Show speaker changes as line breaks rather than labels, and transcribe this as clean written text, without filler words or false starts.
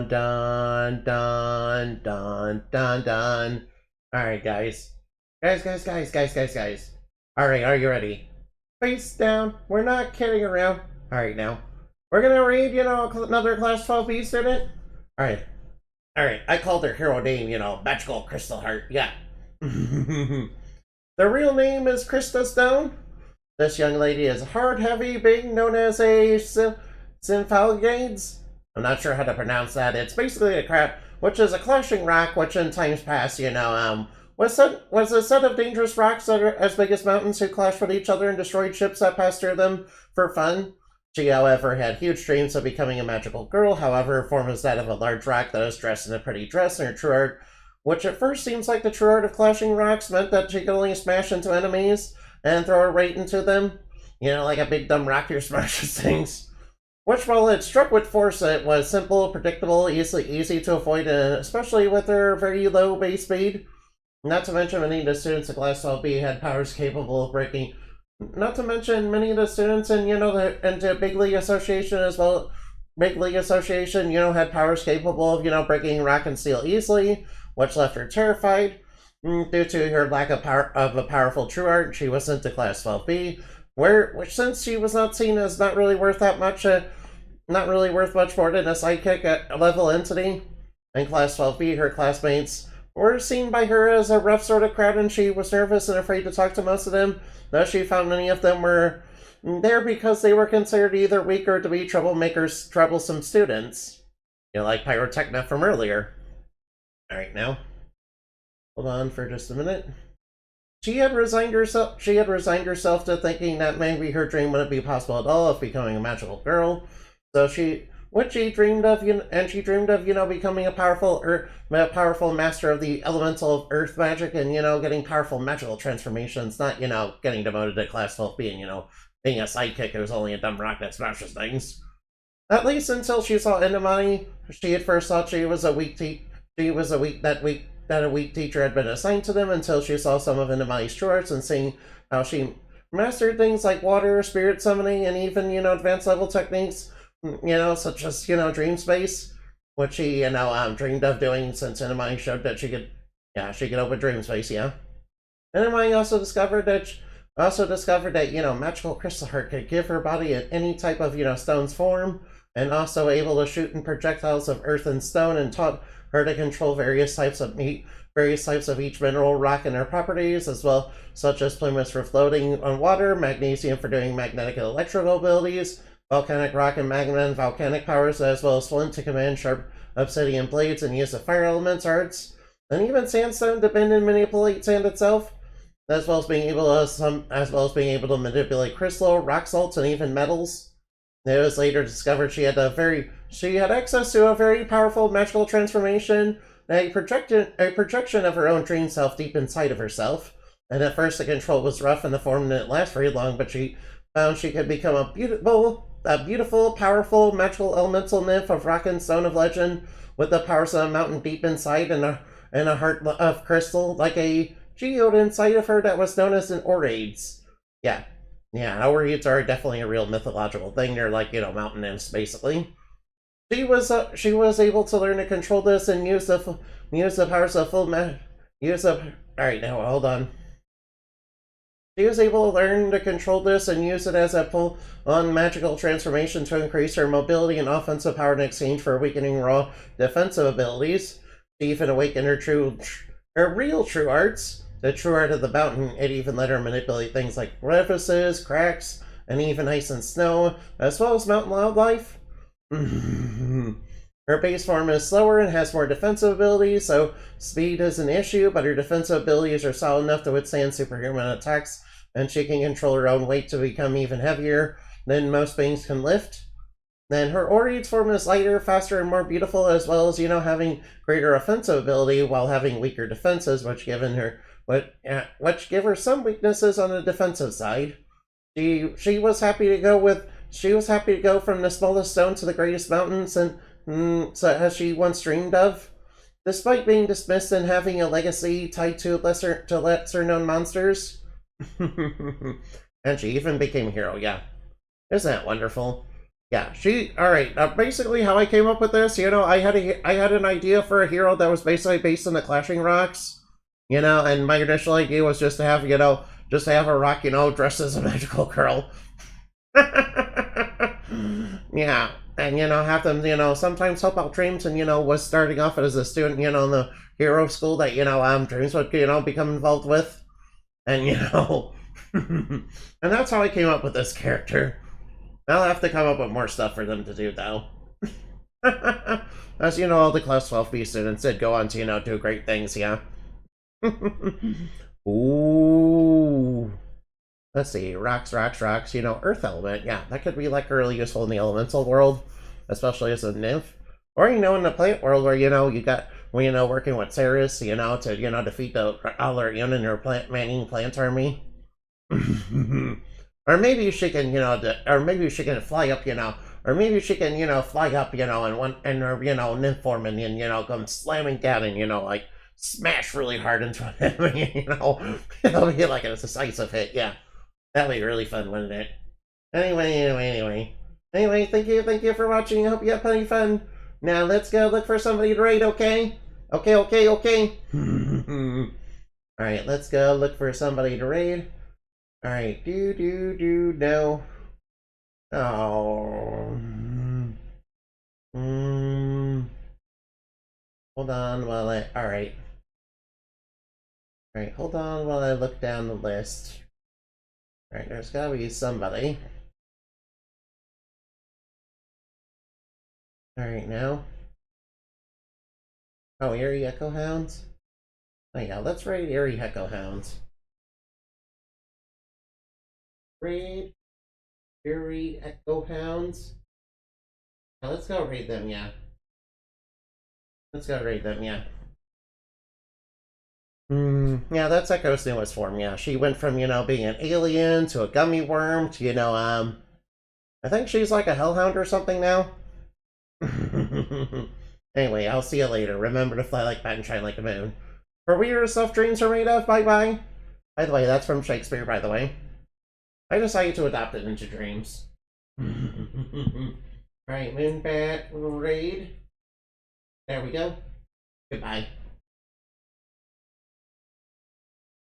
Dun dun dun dun dun. Alright, guys. Guys. Alright, are you ready? Face down. We're not kidding around. Alright, now. We're gonna read, another Class 12B student. Alright. Alright, I called her hero name, Magical Crystal Heart. Yeah. The real name is Krista Stone. This young lady is hard heavy, being known as a Symphalgades. I'm not sure how to pronounce that. It's basically a crap, which is a clashing rock, which in times past, was a set of dangerous rocks that are as big as mountains who clashed with each other and destroyed ships that passed through them for fun. She, however, had huge dreams of becoming a magical girl. However, her form is that of a large rock that is dressed in a pretty dress, and her true art, which at first seems like the true art of clashing rocks, meant that she could only smash into enemies and throw her right into them. Like a big dumb rock who smashes things. Which, while it struck with force, it was simple, predictable, easy to avoid, and especially with her very low base speed. Not to mention, many of the students at Class 12B had powers capable of breaking. Not to mention, many of the students in into Big League Association as well. Big League Association, had powers capable of breaking rock and steel easily, which left her terrified. Due to her lack of a powerful true art, she was sent to Class 12B, which since she was not seen as not really worth much more than a sidekick at level entity. In Class 12B, her classmates were seen by her as a rough sort of crowd, and she was nervous and afraid to talk to most of them, though she found many of them were there because they were considered either weak or to be troublesome students. Like Pyrotechna from earlier. Alright, now. Hold on for just a minute. She had resigned herself to thinking that maybe her dream wouldn't be possible at all of becoming a magical girl. So she dreamed of, becoming a powerful master of the elemental earth magic and, getting powerful magical transformations, not, getting demoted to Class 12B and, being a sidekick who's only a dumb rock that smashes things. At least until she saw Endemani, she at first thought she was a weak that a weak teacher had been assigned to them until she saw some of Endemani's true arts and seeing how she mastered things like water, spirit summoning, and even, advanced level techniques, such as, dream space, which she, dreamed of doing since Endemani showed that she could open dream space, yeah. Endemani also discovered that, magical crystal heart could give her body any type of, stone's form, and also able to shoot in projectiles of earth and stone, and taught her to control various types of each mineral, rock, and their properties, as well, such as plumas for floating on water, magnesium for doing magnetic and electrical abilities, volcanic rock and magma and volcanic powers, as well as flint to command sharp obsidian blades and use of fire elements arts, and even sandstone to bend and manipulate sand itself, as well as being able to manipulate crystal, rock salts, and even metals. It was later discovered she had access to a very powerful magical transformation, a projection of her own dream self deep inside of herself. And at first the control was rough and the form didn't last very long, but she found she could become a beautiful, powerful, magical elemental nymph of rock and stone of legend, with the powers of a mountain deep inside and a heart of crystal, like a geode inside of her that was known as an Orades. Yeah, Orades are definitely a real mythological thing. They're like, mountain nymphs, basically. She was able to learn to control this and use the powers of Alright, now hold on. She was able to learn to control this and use it as a full-on magical transformation to increase her mobility and offensive power in exchange for weakening raw defensive abilities. She even awakened her real true arts, the true art of the mountain. It even let her manipulate things like crevices, cracks, and even ice and snow, as well as mountain wildlife. Her base form is slower and has more defensive abilities, so speed is an issue, but her defensive abilities are solid enough to withstand superhuman attacks, and she can control her own weight to become even heavier than most beings can lift. Then her Orades form is lighter, faster, and more beautiful, as well as, having greater offensive ability while having weaker defenses, which give her some weaknesses on the defensive side. She was happy to go from the smallest stone to the greatest mountains, and as she once dreamed of, despite being dismissed and having a legacy tied to lesser known monsters. And she even became a hero, yeah. Isn't that wonderful? Yeah, all right, basically how I came up with this, I had an idea for a hero that was basically based on the Clashing Rocks, and my initial idea was just to have, just to have a rock, dressed as a magical girl. Yeah, and, have them, sometimes help out Dreams, and, was starting off as a student, in the hero school that, Dreams would, become involved with, and, and that's how I came up with this character. I'll have to come up with more stuff for them to do, though. As all the Class 12B students did go on to, do great things, yeah. Ooh. Let's see, rocks, earth element. Yeah, that could be, like, really useful in the elemental world, especially as a nymph. Or, in the plant world where, you got, working with Ceres, to, defeat the Alarion in your manning plant army. Or maybe she can, or maybe she can fly up, or maybe she can, fly up, and her, nymph form and, come slamming down and, like, smash really hard into an enemy, it'll be like a decisive hit, yeah. That'd be really fun, wouldn't it? Anyway, thank you for watching. I hope you have plenty of fun. Now let's go look for somebody to raid, okay? Okay. Alright, let's go look for somebody to raid. Alright, no. Oh. Hold on while alright. Alright, hold on while I look down the list. Alright, there's gotta be somebody. Alright, now. Oh, Eerie Echo Hounds? Oh yeah, let's raid Eerie Echo Hounds. Raid Eerie Echo Hounds. Now let's go raid them, yeah. Let's go raid them, yeah. Yeah, that's Echo's newest form, yeah. She went from, being an alien to a gummy worm to, I think she's like a hellhound or something now. Anyway, I'll see you later. Remember to fly like bat and shine like the moon. For weird stuff dreams are made of, bye-bye. By the way, that's from Shakespeare, by the way. I decided to adopt it into dreams. Alright, Moonbat raid. There we go. Goodbye.